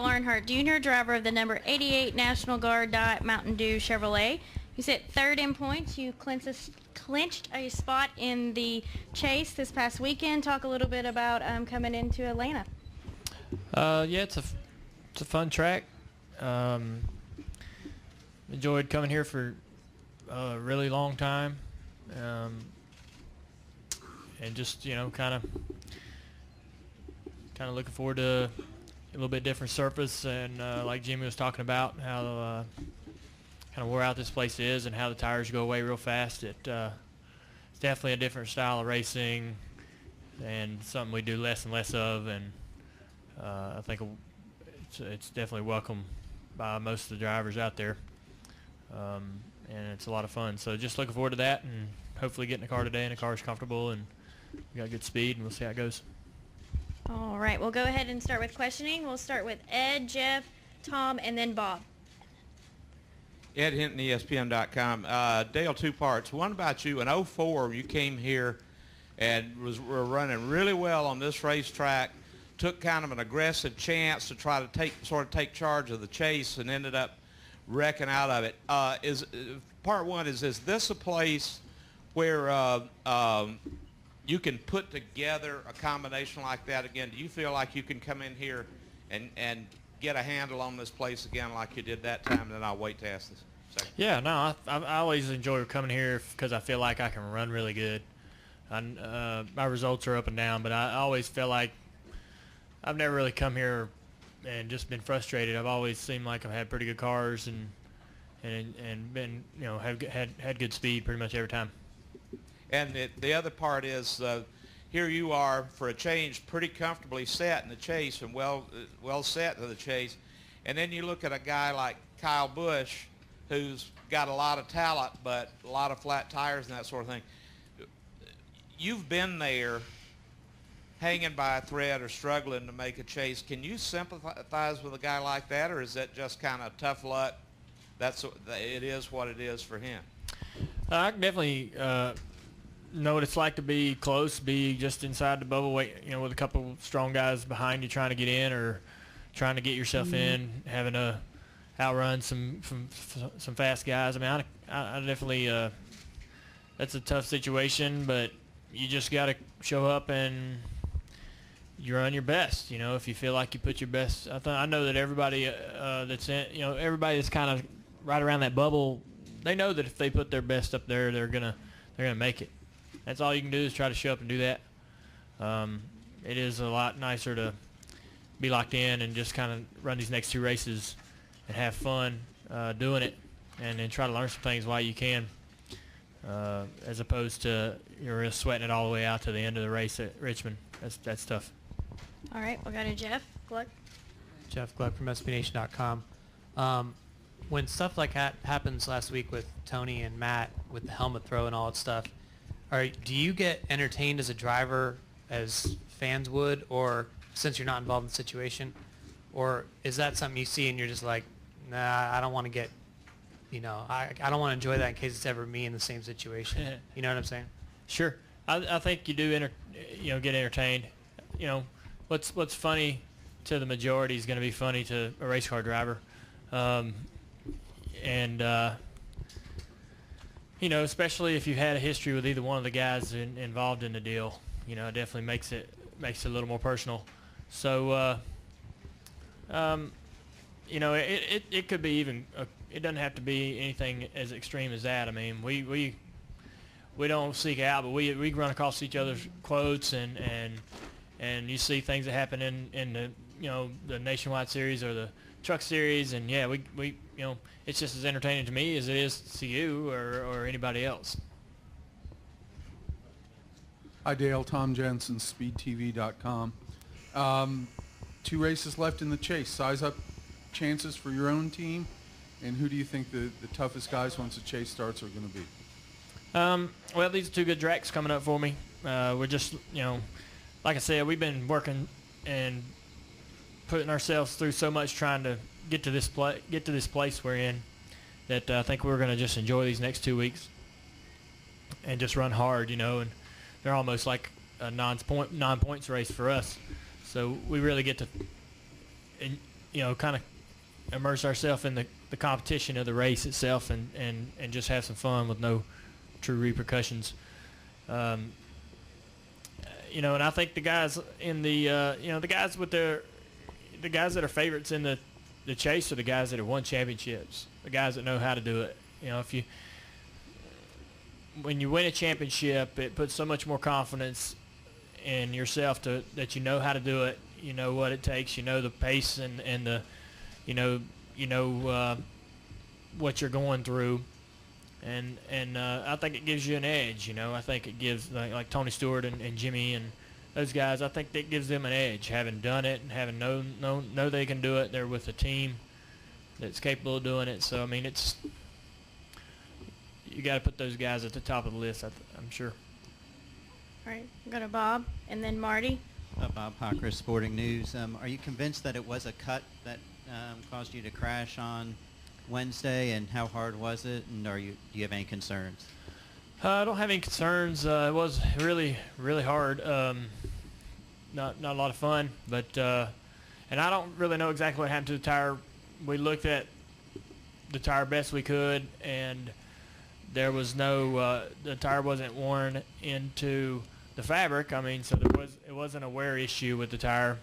Earnhardt Jr., driver of the number 88 National Guard Mountain Dew Chevrolet. You sit third in points. You clinched a spot in the chase this past weekend. Talk a little bit about coming into Atlanta. Yeah, it's a fun track. Enjoyed coming here for a really long time, and just kind of looking forward to a little bit different surface, and like Jimmy was talking about, how kind of wore out this place is and how the tires go away real fast. It's definitely a different style of racing and something we do less and less of, and I think it's definitely welcome by most of the drivers out there, and it's a lot of fun. So just looking forward to that, and hopefully getting the car today, and the car is comfortable, and we got good speed, and we'll see how it goes. All right, we'll go ahead and start with questioning. We'll start with Ed, Jeff, Tom, and then Bob. Ed Hinton, ESPN.com. Dale, two parts. One about you. In '04, you came here and were running really well on this racetrack. Took kind of an aggressive chance to try to take charge of the chase, and ended up wrecking out of it. Part one is this a place where you can put together a combination like that again? Do you feel like you can come in here and get a handle on this place again like you did that time? And then I'll wait to ask this second. Yeah, no, I always enjoy coming here because I feel like I can run really good. My results are up and down, but I always feel like I've never really come here and just been frustrated. I've always seemed like I've had pretty good cars and been had good speed pretty much every time. And the other part is here you are for a change pretty comfortably set in the chase and well set to the chase, and then you look at a guy like Kyle Busch who's got a lot of talent but a lot of flat tires and that sort of thing. You've been there hanging by a thread or struggling to make a chase. Can you sympathize with a guy like that, or is that just kind of tough luck? It is what it is for him. I can definitely know what it's like to be close, be just inside the bubble, with a couple strong guys behind you trying to get in or trying to get yourself in, having to outrun some fast guys. I mean, I definitely that's a tough situation, but you just got to show up and you run your best. If you feel like you put your best, I know that everybody that's in, everybody that's kind of right around that bubble, they know that if they put their best up there, they're gonna make it. That's all you can do is try to show up and do that. It is a lot nicer to be locked in and just kind of run these next two races and have fun doing it, and then try to learn some things while you can, as opposed to you're just sweating it all the way out to the end of the race at Richmond. That's tough. All right, we'll go to Jeff Gluck. Jeff Gluck from SBNation.com. When stuff like that happens last week with Tony and Matt with the helmet throw and all that stuff, do you get entertained as a driver as fans would, or since you're not involved in the situation, or is that something you see and you're just like, nah, I don't want to get, I don't want to enjoy that in case it's ever me in the same situation. You know what I'm saying? Sure. I think you do get entertained. What's funny to the majority is going to be funny to a race car driver. Especially if you've had a history with either one of the guys involved in the deal, it definitely makes it a little more personal. So, it could be even. It doesn't have to be anything as extreme as that. I mean, we don't seek out, but we run across each other's quotes and you see things that happen in the Nationwide Series or the Truck Series, and yeah, we it's just as entertaining to me as it is to you or anybody else. Hi, Dale. Tom Jensen, SpeedTV.com. 2 races left in the chase. Size up chances for your own team, and who do you think the toughest guys once the chase starts are going to be? Well, these are 2 good tracks coming up for me. We're just, like I said, we've been working and putting ourselves through so much trying to get to this place we're in that I think we're going to just enjoy these next 2 weeks and just run hard, and they're almost like a non-points race for us. So we really get to kind of immerse ourselves in the competition of the race itself and just have some fun with no true repercussions. And I think the guys in the the guys with the guys that are favorites in the chase are the guys that have won championships, the guys that know how to do it. When you win a championship, it puts so much more confidence in yourself that you know how to do it. You know what it takes. You know the pace and the what you're going through, and I think it gives you an edge. I think it gives like Tony Stewart and Jimmy and those guys. I think that gives them an edge, having done it and having know they can do it. They're with a team that's capable of doing it. So I mean, you got to put those guys at the top of the list. I'm sure. All right, we'll go to Bob and then Marty. Bob Hocker, Sporting News. Are you convinced that it was a cut that caused you to crash on Wednesday, and how hard was it? And do you have any concerns? I don't have any concerns. It was really, really hard. Not a lot of fun, but and I don't really know exactly what happened to the tire. We looked at the tire best we could, and there was no the tire wasn't worn into the fabric. I mean, so it wasn't a wear issue with the tire,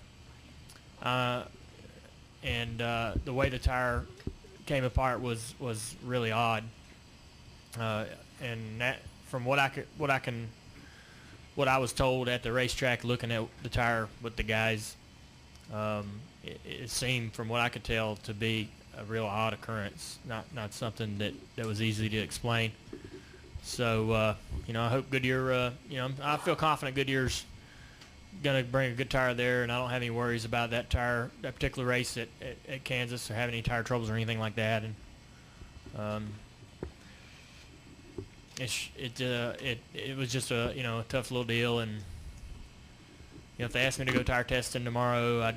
and the way the tire came apart was really odd. And that, from what I was told at the racetrack, looking at the tire with the guys, it seemed, from what I could tell, to be a real odd occurrence, not something that was easy to explain. So I hope Goodyear, I feel confident Goodyear's gonna bring a good tire there, and I don't have any worries about that particular race at Kansas, or having any tire troubles or anything like that. And it was just a tough little deal, and if they asked me to go tire testing tomorrow, at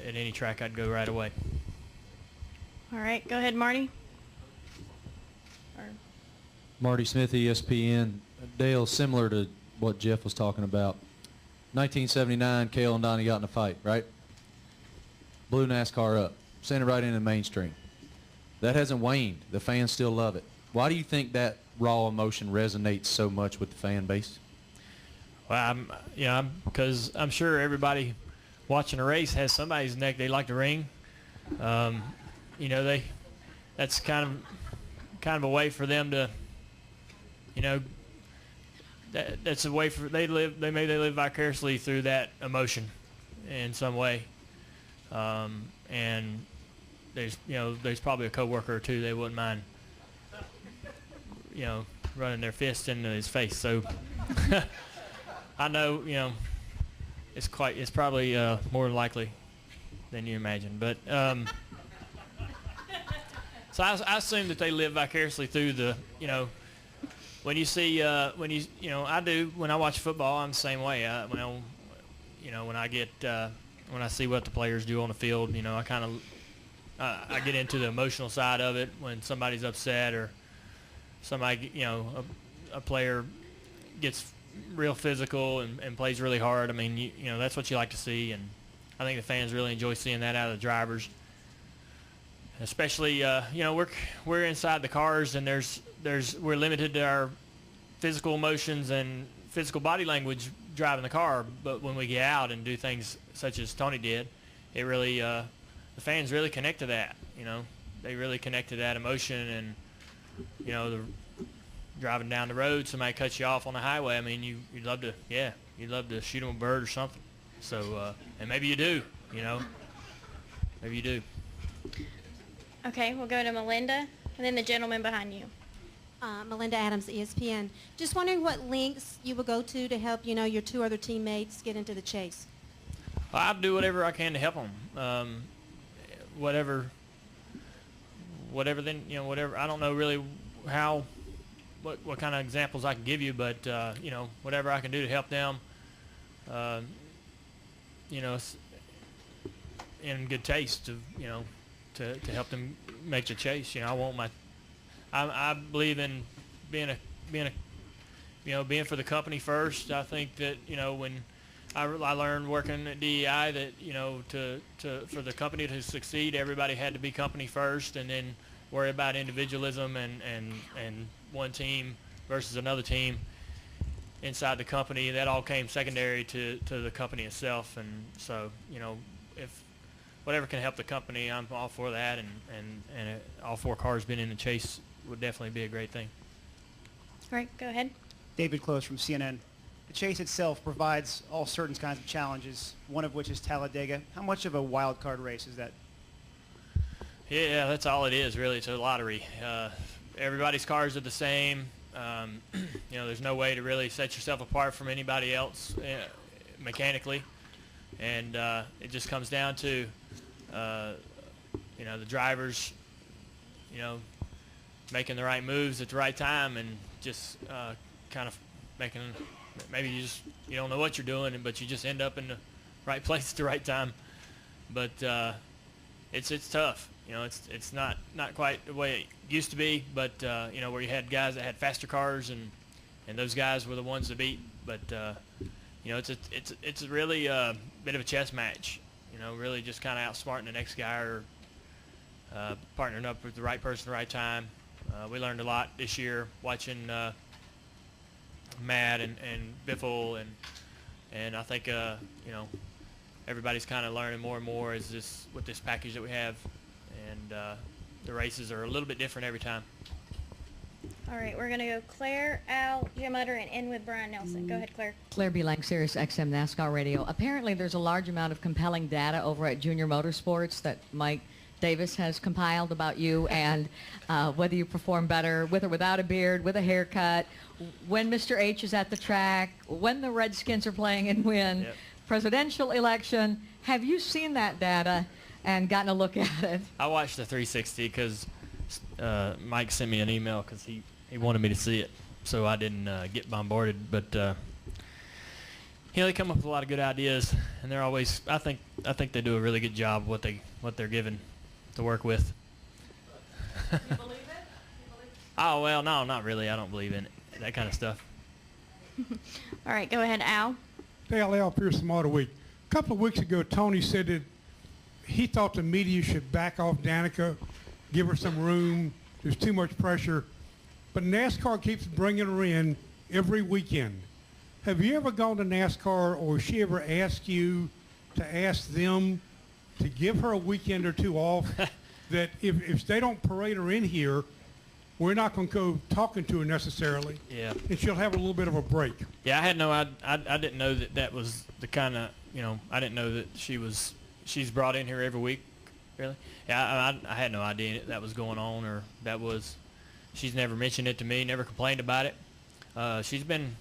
any track, I'd go right away. All right, go ahead, Marty. Marty Smith, ESPN. Dale, similar to what Jeff was talking about. 1979, Cale and Donnie got in a fight, right? Blew NASCAR up, sent it right into the mainstream. That hasn't waned. The fans still love it. Why do you think that raw emotion resonates so much with the fan base? Well, because I'm sure everybody watching a race has somebody's neck they like to wring. That's kind of a way for them to, that's a way for they live vicariously through that emotion in some way. And there's probably a coworker or two they wouldn't mind, running their fist into his face. So I know, it's probably more likely than you imagine. But so I assume that they live vicariously through the, when you see, I do, when I watch football, I'm the same way. When I see what the players do on the field, I kind of, I get into the emotional side of it when somebody's upset, or somebody, a player gets real physical and plays really hard. I mean, that's what you like to see, and I think the fans really enjoy seeing that out of the drivers. Especially, we're inside the cars, and we're limited to our physical emotions and physical body language driving the car. But when we get out and do things such as Tony did, it really, the fans really connect to that. They really connect to that emotion, and the driving down the road, somebody cuts you off on the highway. I mean, you'd love to shoot them a bird or something. So, and maybe you do, maybe you do. Okay, we'll go to Melinda, and then the gentleman behind you. Melinda Adams, ESPN. Just wondering what links you will go to help, your two other teammates get into the chase. I'll do whatever I can to help them. Whatever. I don't know really what kind of examples I can give you, but whatever I can do to help them, in good taste, to help them make the chase. I believe in being for the company first. I think that when I learned working at DEI that, you know, for the company to succeed, everybody had to be company first, and then worry about individualism and one team versus another team inside the company. That all came secondary to the company itself. And so, you know, if whatever can help the company, I'm all for that. And all 4 cars being in the chase would definitely be a great thing. Great, go ahead. David Close from CNN. The chase itself provides all certain kinds of challenges, one of which is Talladega. How much of a wild card race is that? Yeah, that's all it is, really. It's a lottery. Everybody's cars are the same. You know, there's no way to really set yourself apart from anybody else mechanically. And it just comes down to, you know, the drivers, you know, making the right moves at the right time, and just kind of making, maybe you don't know what you're doing, but you just end up in the right place at the right time. But it's tough. You know, it's not quite the way it used to be, but you know, where you had guys that had faster cars, and those guys were the ones to beat. But you know, it's really a bit of a chess match. You know, really just kind of outsmarting the next guy, or partnering up with the right person at the right time. We learned a lot this year watching Matt and Biffle, and I think you know, everybody's kind of learning more and more with this package that we have. And the races are a little bit different every time. All right, we're going to go Claire, Al, Jim Utter, and end with Brian Nelson. Go ahead, Claire. Claire B. Lang, Sirius XM NASCAR Radio. Apparently there's a large amount of compelling data over at Junior Motorsports that Mike Davis has compiled about you, and whether you perform better with or without a beard, with a haircut, when Mr. H is at the track, when the Redskins are playing and win, Yep. Presidential election. Have you seen that data and gotten a look at it? I watched the 360 because Mike sent me an email because he wanted me to see it, so I didn't get bombarded. But you know, they come up with a lot of good ideas, and they're always, I think they do a really good job of what they're given to work with. You believe it? Oh well, no, not really. I don't believe in it, that kind of stuff. All right, go ahead, Al. Dale L. Pearson Motor Week. A couple of weeks ago, Tony said that he thought the media should back off Danica, give her some room. There's too much pressure. But NASCAR keeps bringing her in every weekend. Have you ever gone to NASCAR, or has she ever asked you to ask them to give her a weekend or two off, that if they don't parade her in here, we're not going to go talking to her necessarily, Yeah. and she'll have a little bit of a break? Yeah, I didn't know that was the kind of, you know, I didn't know that she's brought in here every week, really. Yeah, I had no idea that was going on, or she's never mentioned it to me, never complained about it. She's been,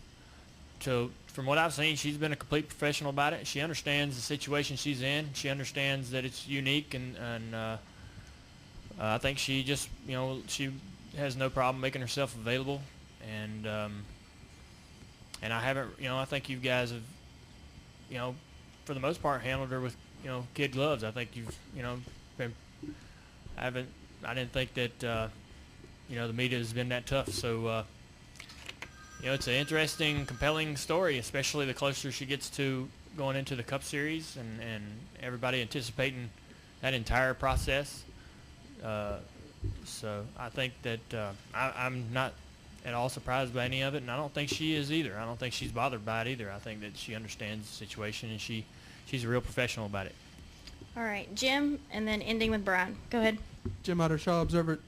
from what I've seen, she's been a complete professional about it. She understands the situation she's in. She understands that it's unique, and I think she just, you know, she has no problem making herself available, and I haven't, you know, I think you guys have, you know, for the most part handled her with, you know, kid gloves. I think you've, you know, I didn't think that, you know, the media has been that tough. So, you know, it's an interesting, compelling story, especially the closer she gets to going into the Cup Series, and everybody anticipating that entire process. So I think that I'm not at all surprised by any of it, and I don't think she is either. I don't think she's bothered by it either. I think that she understands the situation, and she's a real professional about it. All right, Jim, and then ending with Brian. Go ahead. Jim Utter, Shaw Observer.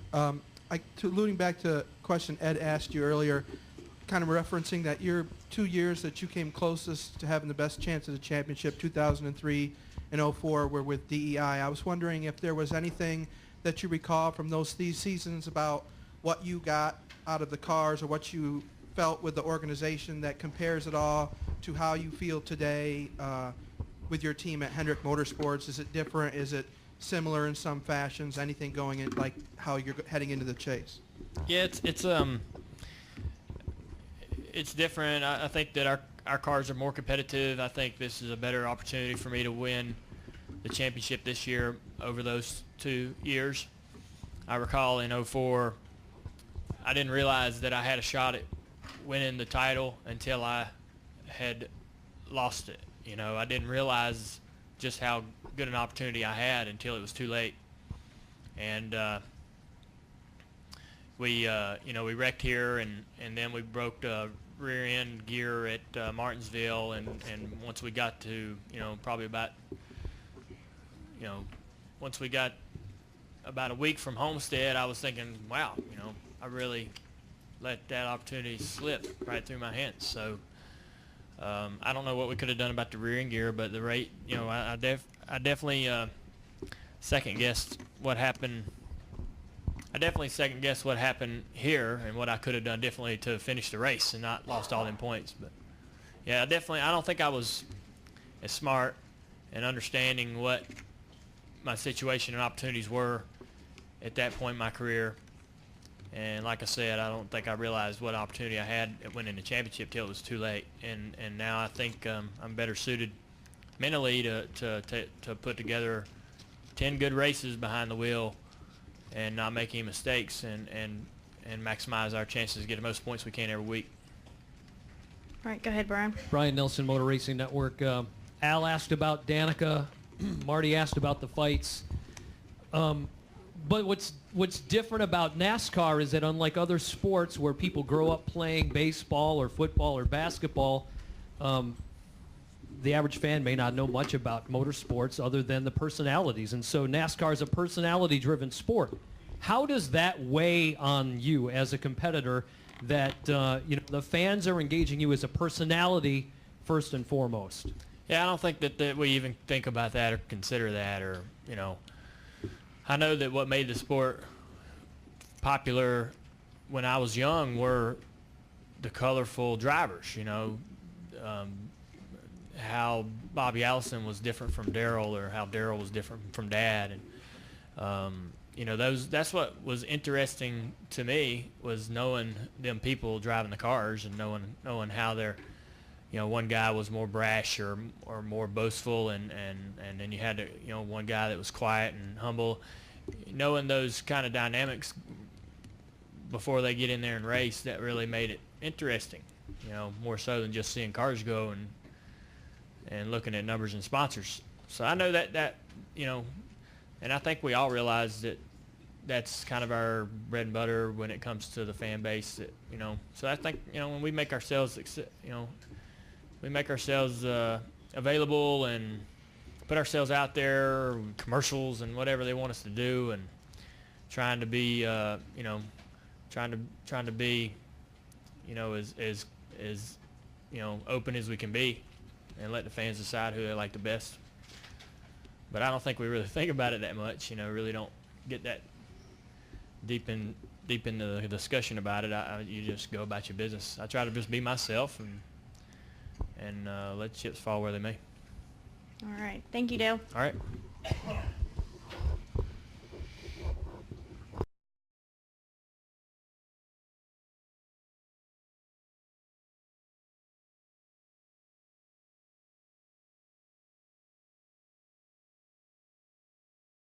Alluding back to a question Ed asked you earlier, kind of referencing that your 2 years that you came closest to having the best chance at the championship, 2003 and 04, were with DEI. I was wondering if there was anything that you recall from these seasons about what you got out of the cars, or what you felt with the organization that compares at all to how you feel today with your team at Hendrick Motorsports. Is it different? Is it similar in some fashions? Anything going in, like how you're heading into the chase? Yeah, it's different. I think that our cars are more competitive. I think this is a better opportunity for me to win the championship this year over those 2 years. I recall in 04, I didn't realize that I had a shot at winning the title until I had lost it. You know, I didn't realize just how good an opportunity I had until it was too late. And we wrecked here, and then we broke the rear end gear at Martinsville, and once we got to, probably about, once we got about a week from Homestead, I was thinking, wow, I really let that opportunity slip right through my hands. So I don't know what we could have done about the rear end gear, but the rate, I definitely second guessed what happened. I definitely second guessed what happened here and what I could have done differently to finish the race and not lost all them points. But yeah, I don't think I was as smart in understanding what my situation and opportunities were at that point in my career. And like I said, I don't think I realized what opportunity I had at winning the championship till it was too late. And now I think I'm better suited mentally to put together 10 good races behind the wheel and not make any mistakes and maximize our chances to get the most points we can every week. All right, go ahead, Brian. Brian Nelson, Motor Racing Network. Al asked about Danica. Marty asked about the fights. But what's different about NASCAR is that unlike other sports where people grow up playing baseball or football or basketball, the average fan may not know much about motorsports other than the personalities. And so NASCAR is a personality-driven sport. How does that weigh on you as a competitor that the fans are engaging you as a personality first and foremost? Yeah, I don't think that we even think about that or consider that, or I know that what made the sport popular when I was young were the colorful drivers, how Bobby Allison was different from Darrell, or how Darrell was different from Dad. And that's what was interesting to me, was knowing them people driving the cars and knowing how they're, one guy was more brash or more boastful, and then you had one guy that was quiet and humble. Knowing those kind of dynamics before they get in there and race, that really made it interesting, more so than just seeing cars go and looking at numbers and sponsors. So I know that and I think we all realize that that's kind of our bread and butter when it comes to the fan base. That so I think when we make ourselves available and put ourselves out there, commercials and whatever they want us to do, and trying to be trying to be as open as we can be, and let the fans decide who they like the best. But I don't think we really think about it that much. Really don't get that deep into the discussion about it. You just go about your business. I try to just be myself and let chips fall where they may. All right. Thank you, Dale. All right.